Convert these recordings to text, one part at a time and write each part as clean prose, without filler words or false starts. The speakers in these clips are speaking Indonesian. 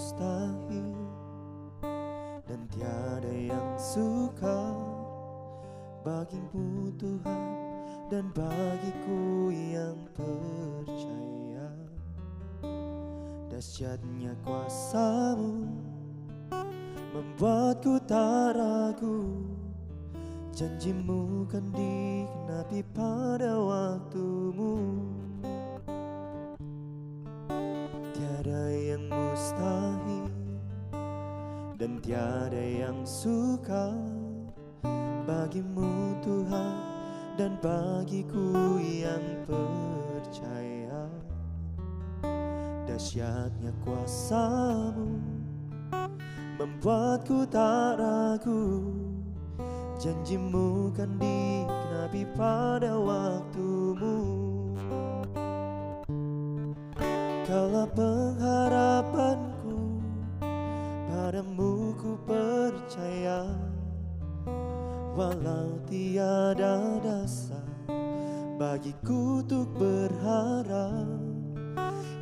mustahil dan tiada yang sukar bagimu Tuhan dan bagiku yang percaya. Dahsyatnya kuasa-Mu membuatku tak ragu, janji-Mu kan digenapi pada waktu-Mu. Tiada yang mustahil dan tiada yang sukar bagimu Tuhan dan bagiku yang percaya. Dahsyatnya kuasa-Mu membuatku tak ragu, janji-Mu kan digenapi pada waktu-Mu. Kaulah pengharapanku, padamu ku percaya. Walau tiada dasar bagiku untuk berharap,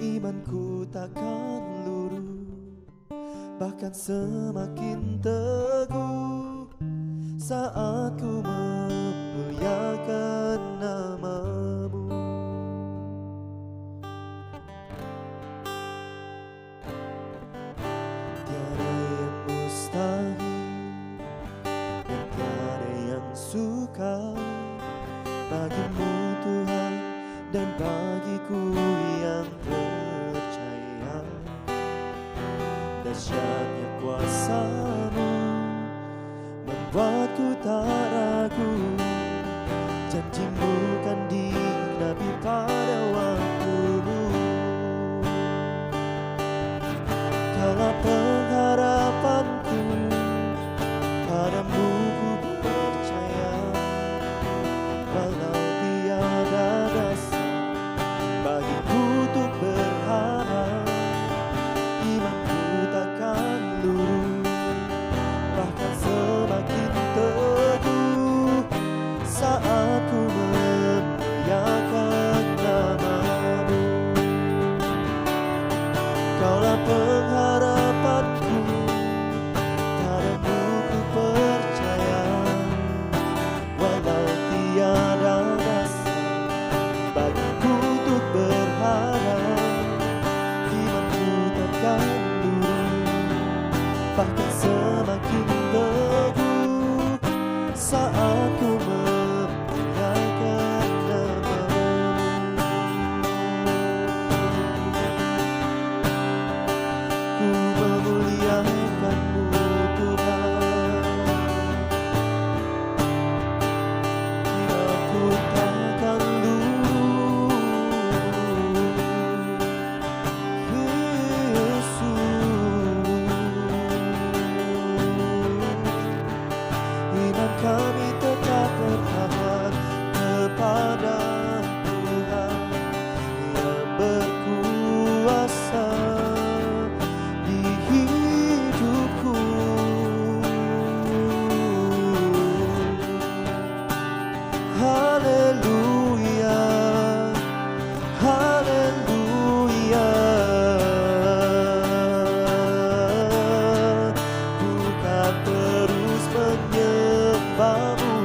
imanku takkan luruh, bahkan semakin teguh saat ku memuliakan nama-Mu. Tiada yang mustahil dan tiada yang sukar bagimu Tuhan dan bagiku yang percaya. Dahsyatnya kuasa-Mu membuatku tak ragu, janji-Mu kan digenapi pada waktu-Mu. Kaulah pengharapanku, padamu ku percaya. Walau tiada dasar bagiku untuk berharap, imanku takkan luruh, bahkan semakin teguh saat ku memuliakan nama-Mu. Kaulah pengharapanku, padamu ku percaya. Walau tiada dasar bagiku untuk berharap, imanku takkan luruh, bahkan semakin teguh saat ku memuliakan nama-Mu. Ku memuliakan-Mu Tuhan, jiwaku takkan luruh. Iman kami tetap bertahan kepada Tuhan yang berkuasa di hidupku. Haleluya, haleluya. Ku kan terus menyembah-Mu,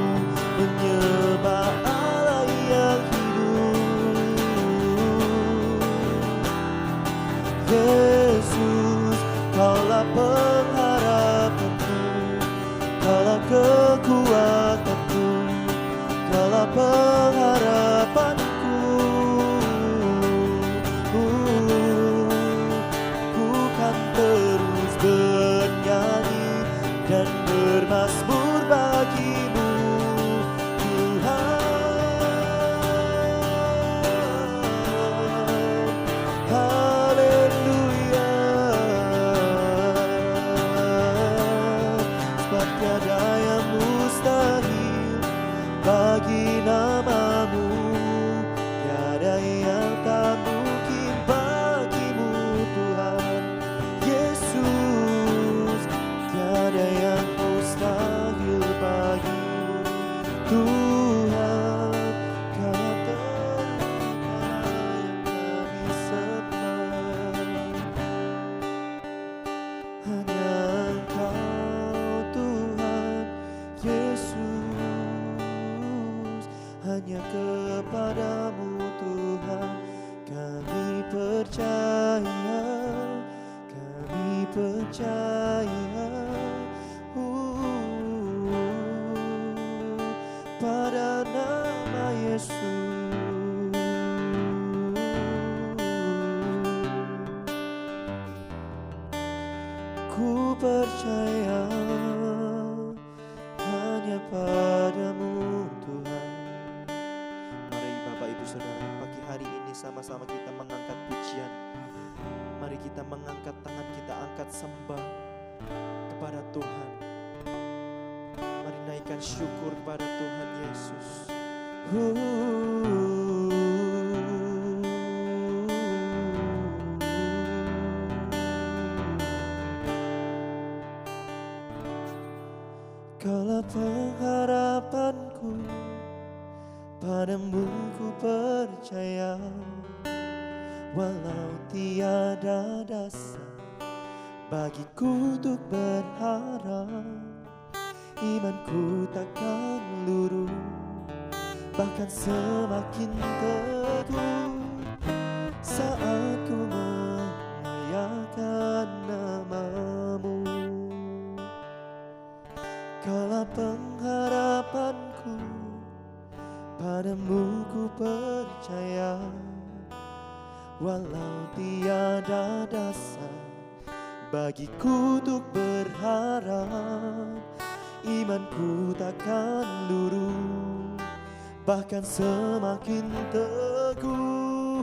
menyembah Allah yang hidup. Yesus, Kaulah pengharapanku, Kaulah kekuatanku, Kaulah pengharapanku. Ku kan terus bernyanyi dan bermazmur bagi-Mu Tuhan. Haleluya, hanya kepadamu Tuhan kami percaya, kami percaya pada nama Yesus. Ku percaya hanya padamu Tuhan. Mari Bapak Ibu Saudara, pagi hari ini sama-sama kita mengangkat pujian. Mari kita mengangkat tangan, kita angkat sembah kepada Tuhan. Mari naikkan syukur kepada Tuhan Yesus. Kaulah pengharapanku, padamu ku percaya. Walau tiada dasar bagiku untuk berharap, imanku takkan luruh, bahkan semakin teguh saat ku memuliakan nama-Mu. Kaulah pengharapanku, padamu ku percaya. Walau tiada dasar bagiku untuk berharap, imanku takkan luruh, bahkan semakin teguh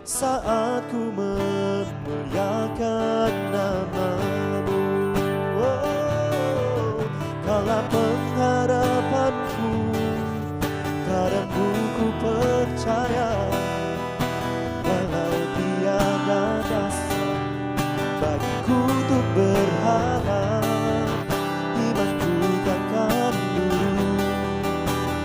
saat ku memuliakan nama-Mu. Kaulah pengharapanku, padamu ku percaya. Walau tiada dasar bagiku untuk berharap, imanku takkan luruh,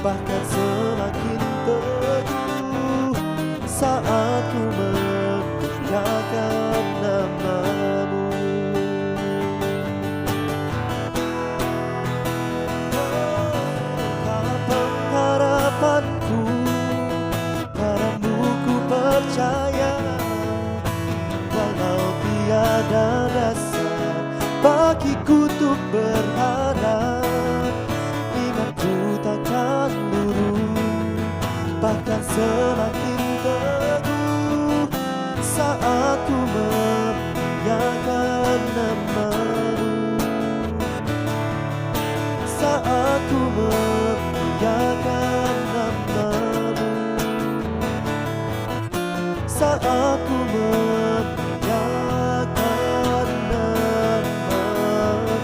bahkan semakin teguh saat ku memuliakan nama-Mu. Harapanku, padamu ku percaya. Walau tiada dasar bagiku untuk berharap, imanku takkan luruh, bahkan semakin teguh saat ku memuliakan nama-Mu. Saat ku memuliakan nama-Mu, saat ku memuliakan nama-Mu.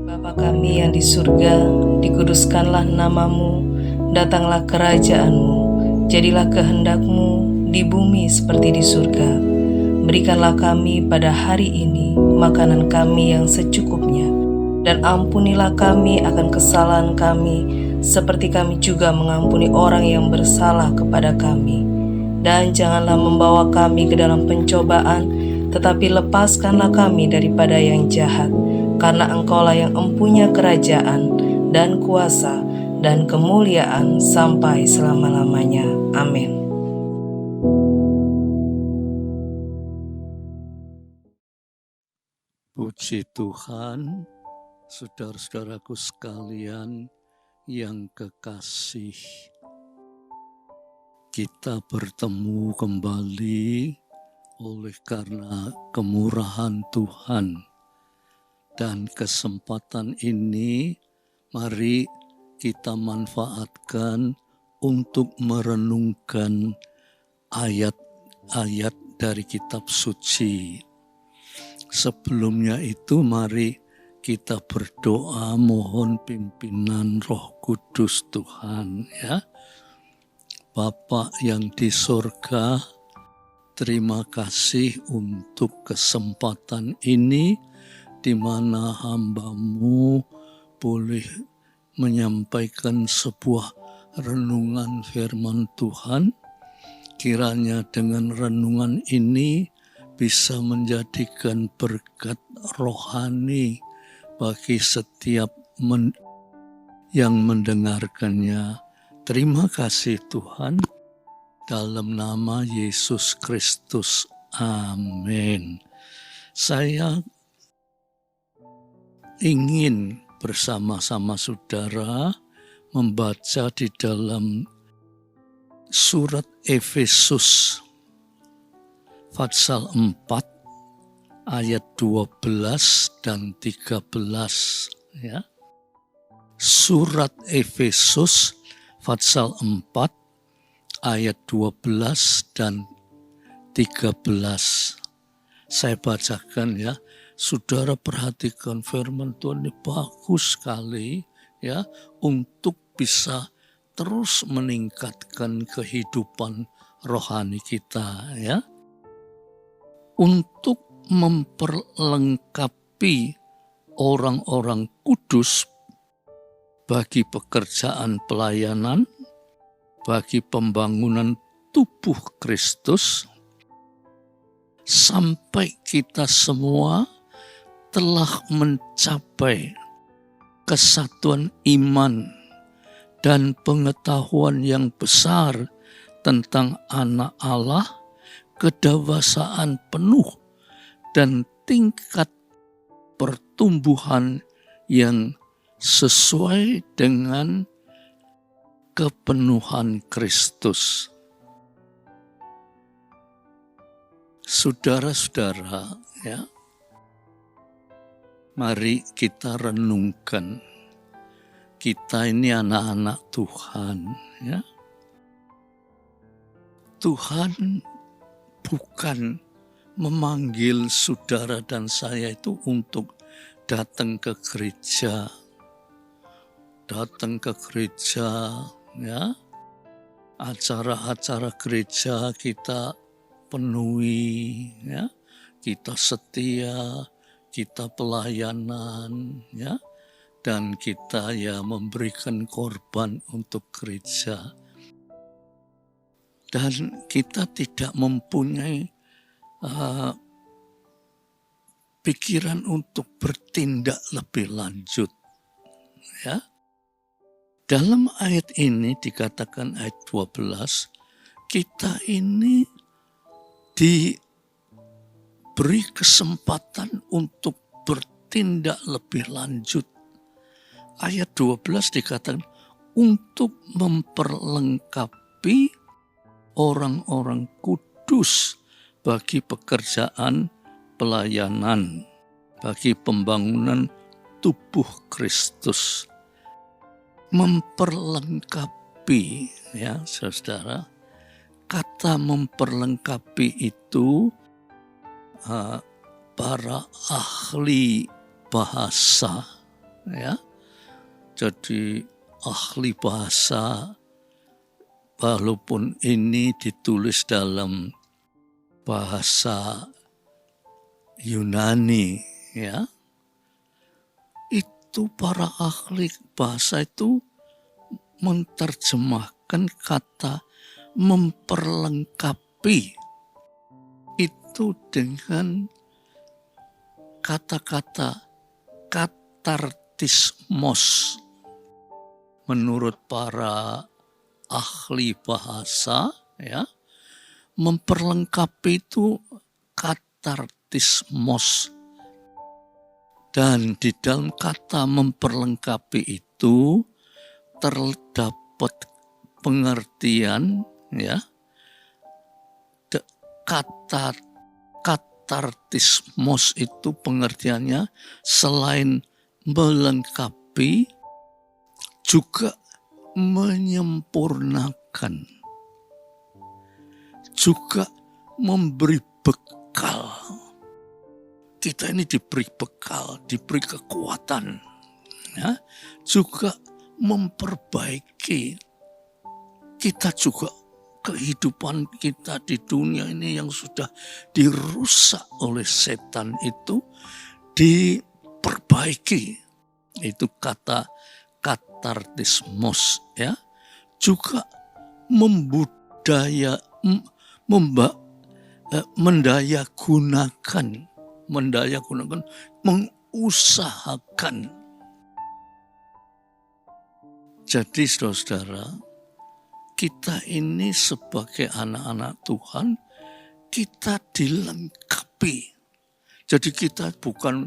Bapa kami yang di surga, dikuduskanlah nama-Mu, datanglah kerajaan-Mu, jadilah kehendak-Mu di bumi seperti di surga. Berikanlah kami pada hari ini makanan kami yang secukupnya, dan ampunilah kami akan kesalahan kami, seperti kami juga mengampuni orang yang bersalah kepada kami. Dan janganlah membawa kami ke dalam pencobaan, tetapi lepaskanlah kami daripada yang jahat, karena Engkaulah yang empunya kerajaan dan kuasa dan kemuliaan sampai selama-lamanya. Amin. Puji Tuhan, saudara-saudaraku sekalian yang kekasih. Kita bertemu kembali oleh karena kemurahan Tuhan. Dan kesempatan ini mari kita manfaatkan untuk merenungkan ayat-ayat dari kitab suci. Sebelumnya itu mari kita berdoa mohon pimpinan Roh Kudus Tuhan ya. Bapa yang di surga, terima kasih untuk kesempatan ini di mana hamba-Mu boleh menyampaikan sebuah renungan firman Tuhan. kiranya dengan renungan ini bisa menjadikan berkat rohani bagi setiap yang mendengarkannya. Terima kasih Tuhan, dalam nama Yesus Kristus. Amin. Saya ingin bersama-sama saudara membaca di dalam surat Efesus pasal 4 ayat 12 dan 13 ya. Surat Efesus pasal 4 ayat 12 dan 13. Saya bacakan ya. Saudara perhatikan firman Tuhan ini bagus sekali ya, untuk bisa terus meningkatkan kehidupan rohani kita ya. Untuk memperlengkapi orang-orang kudus bagi pekerjaan pelayanan, bagi pembangunan tubuh Kristus, sampai kita semua telah mencapai kesatuan iman dan pengetahuan yang besar tentang Anak Allah, kedewasaan penuh dan tingkat pertumbuhan yang sesuai dengan kepenuhan Kristus. Saudara-saudara ya, mari kita renungkan. Kita ini anak-anak Tuhan ya. Tuhan bukan memanggil saudara dan saya itu untuk datang ke gereja. Datang ke gereja ya. Acara-acara gereja kita penuhi ya. Kita setia, kita pelayanan ya, dan kita ya memberikan korban untuk gereja. Dan kita tidak mempunyai pikiran untuk bertindak lebih lanjut ya. Dalam ayat ini dikatakan ayat 12, kita ini diberi kesempatan untuk bertindak lebih lanjut. Ayat 12 dikatakan untuk memperlengkapi orang-orang kudus bagi pekerjaan pelayanan, bagi pembangunan tubuh Kristus. Memperlengkapi ya saudara. Kata memperlengkapi itu para ahli bahasa ya. Jadi ahli bahasa, walaupun ini ditulis dalam bahasa Yunani ya, itu para ahli bahasa itu menerjemahkan kata memperlengkapi itu dengan kata-kata katartismos. Menurut para ahli bahasa ya, memperlengkapi itu katartismos. Dan di dalam kata memperlengkapi itu terdapat pengertian ya, kata katartismos itu pengertiannya selain melengkapi juga menyempurnakan, juga memberi bekal. Kita ini diberi bekal, diberi kekuatan, ya, juga memperbaiki. Kita juga kehidupan kita di dunia ini yang sudah dirusak oleh setan itu diperbaiki. Itu kata katartismos, ya. Juga mendayagunakan, mengusahakan. Jadi saudara, kita ini sebagai anak-anak Tuhan, kita dilengkapi. Jadi kita bukan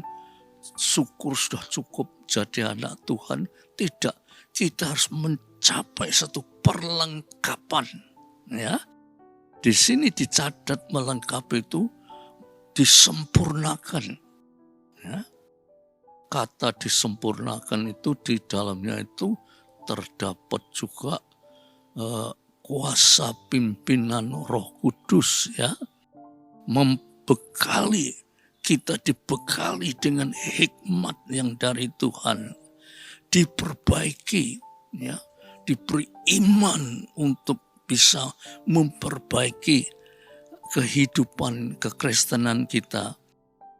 syukur sudah cukup jadi anak Tuhan. Tidak, kita harus mencapai satu perlengkapan. Ya, di sini dicatat melengkapi itu disempurnakan. Ya. Kata disempurnakan itu di dalamnya itu terdapat juga kuasa pimpinan Roh Kudus, ya, membekali kita, dibekali dengan hikmat yang dari Tuhan, diperbaiki, ya, diberi iman untuk bisa memperbaiki kehidupan kekristenan kita,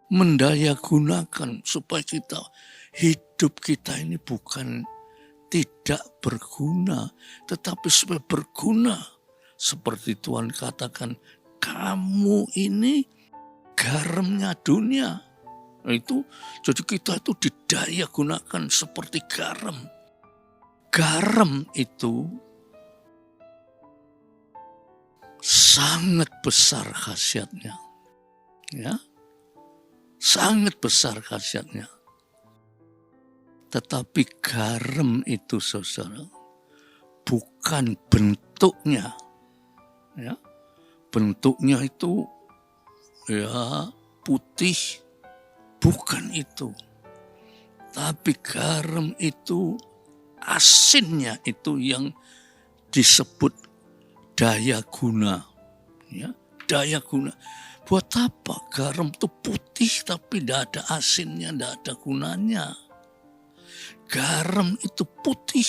mendayagunakan supaya hidup kita ini bukan tidak berguna, tetapi supaya berguna. Seperti Tuhan katakan, kamu ini garamnya dunia. Jadi kita itu didaya gunakan seperti garam. Garam itu sangat besar khasiatnya. Ya, sangat besar khasiatnya. Tetapi garam itu saudara, bukan bentuknya. Ya, bentuknya itu ya putih, bukan itu. Tapi garam itu asinnya itu yang disebut daya guna. Ya, daya guna. Buat apa garam itu putih tapi tidak ada asinnya, tidak ada gunanya. Garam itu putih,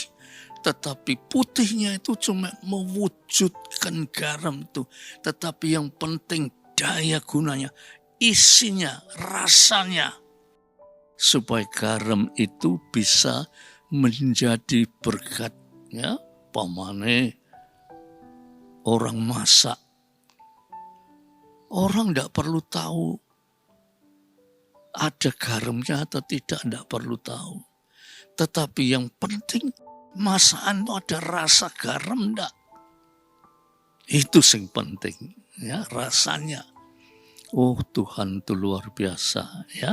tetapi putihnya itu cuma mewujudkan garam itu. Tetapi yang penting daya gunanya, isinya, rasanya. Supaya garam itu bisa menjadi berkat. Ya, pamane orang masak. Orang tidak perlu tahu ada garamnya atau tidak perlu tahu. Tetapi yang penting masakan itu ada rasa garam enggak. Itu yang penting, ya, rasanya. Oh, Tuhan itu luar biasa, ya.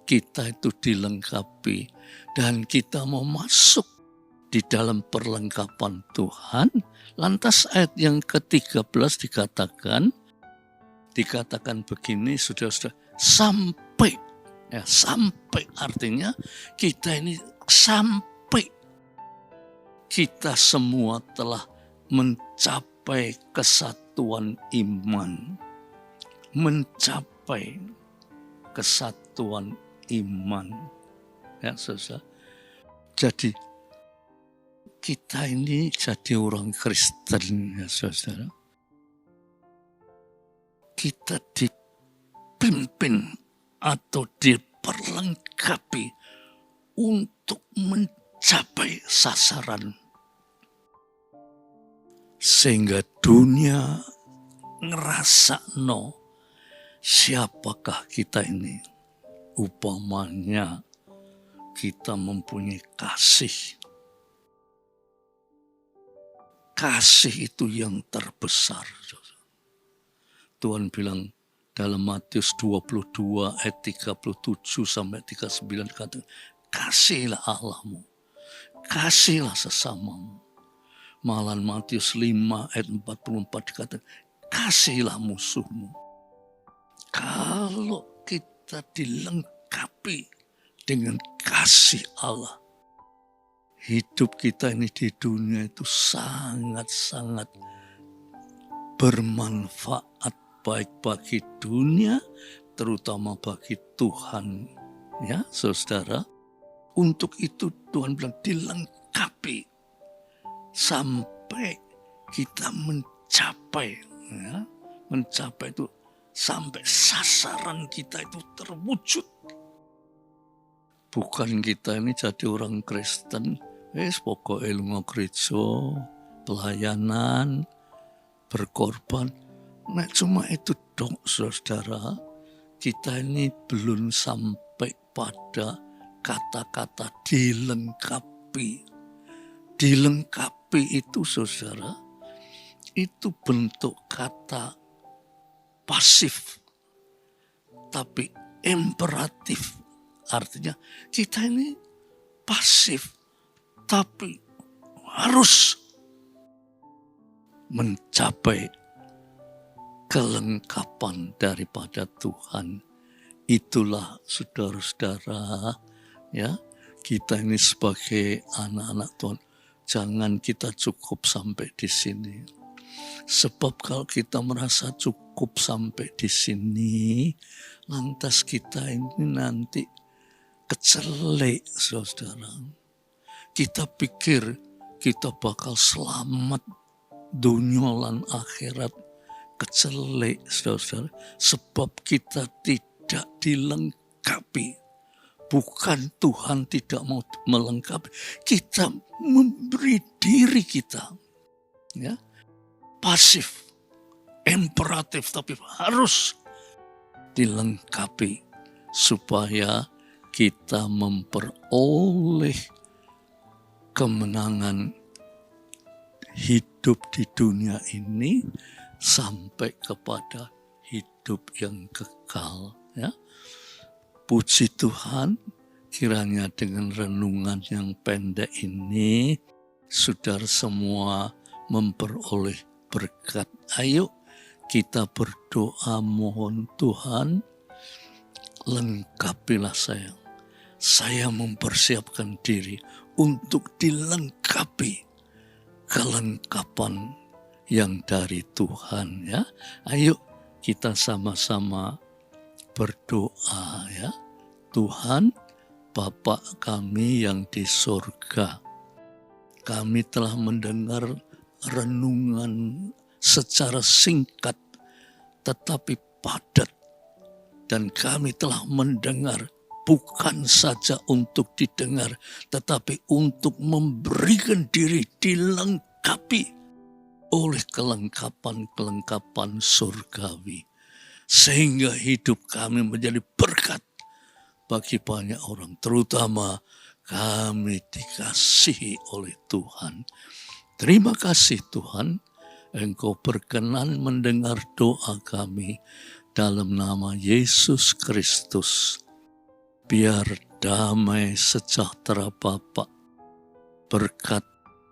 Kita itu dilengkapi dan kita mau masuk di dalam perlengkapan Tuhan. Lantas ayat yang ke-13 dikatakan begini, saudara-saudara, sampai, ya, sampai artinya kita ini sampai kita semua telah mencapai kesatuan iman. Mencapai kesatuan iman. Ya, saudara. Jadi kita ini jadi orang Kristen, ya saudara. Kita dipimpin atau diperlengkapi untuk mencapai sasaran. Sehingga dunia ngerasakno siapakah kita ini. Upamanya kita mempunyai kasih. Kasih itu yang terbesar. Tuhan bilang dalam Matius 22 ayat 37 sampai 39 kata, kasihlah Allahmu, kasihlah sesamamu. Malahan Matius 5 ayat 44 dikatakan, kasihlah musuhmu. Kalau kita dilengkapi dengan kasih Allah, hidup kita ini di dunia itu sangat-sangat bermanfaat, baik bagi dunia, terutama bagi Tuhan. Ya, saudara. Untuk itu Tuhan bilang dilengkapi sampai kita mencapai, ya, mencapai itu sampai sasaran kita itu terwujud. Bukan kita ini jadi orang Kristen, pokoknya lunga gereja, pelayanan, berkorban, Nek cuma itu dong, saudara, kita ini belum sampai pada kata-kata dilengkapi. Dilengkapi itu, saudara, itu bentuk kata pasif, tapi imperatif. Artinya kita ini pasif, tapi harus mencapai kelengkapan daripada Tuhan. Itulah saudara-saudara, ya, kita ini sebagai anak-anak Tuhan, jangan kita cukup sampai di sini. Sebab kalau kita merasa cukup sampai di sini, lantas kita ini nanti kecelek, saudara. Kita pikir kita bakal selamat dunia lan akhirat, kecelek, saudara. Sebab kita tidak dilengkapi. Bukan Tuhan tidak mau melengkapi, kita memberi diri kita, ya, pasif, imperatif, tapi harus dilengkapi supaya kita memperoleh kemenangan hidup di dunia ini sampai kepada hidup yang kekal, ya. Puji Tuhan, kiranya dengan renungan yang pendek ini saudara semua memperoleh berkat. Ayo kita berdoa, mohon Tuhan, lengkapilah saya. Saya mempersiapkan diri untuk dilengkapi kelengkapan yang dari Tuhan, ya. Ayo kita sama-sama berdoa, ya. Tuhan, Bapa kami yang di surga, kami telah mendengar renungan secara singkat tetapi padat, dan kami telah mendengar bukan saja untuk didengar tetapi untuk memberikan diri dilengkapi oleh kelengkapan-kelengkapan surgawi, sehingga hidup kami menjadi berkat bagi banyak orang, terutama kami dikasihi oleh Tuhan. Terima kasih Tuhan, Engkau berkenan mendengar doa kami dalam nama Yesus Kristus. Biar damai sejahtera Bapa, berkat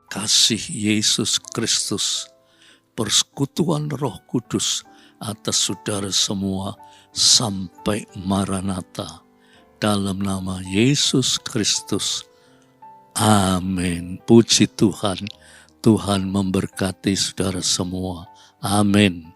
kasih Yesus Kristus, persekutuan Roh Kudus atas saudara semua sampai Maranatha. Dalam nama Yesus Kristus. Amin. Puji Tuhan. Tuhan memberkati saudara semua. Amin.